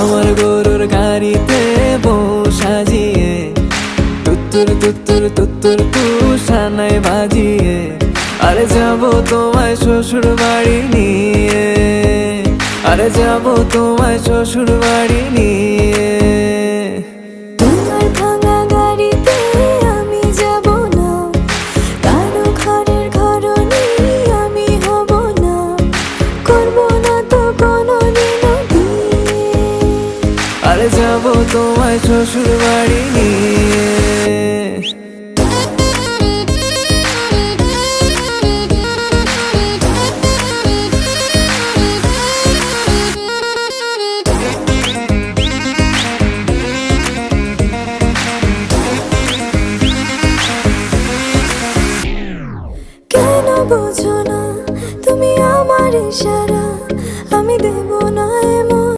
আমার গরুর গাড়িতে বউ সাজিয়ে তুত্তুর তুত্তুর তুত্তুর তুষানায় বাজিয়ে আরে যাবো তোমায় শ্বশুর বাড়ি নিয়ে, আরে যাবো তোমায় শ্বশুর বাড়ি নিয়ে। তোমার ভাঙা গাড়িতে আমি যাব না, কারো ঘরের ঘরনি আমি হব না, করব না তো কোনোদিনও বিয়ে। আরে যাবো তোমায় শ্বশুর বাড়ি নিয়ে।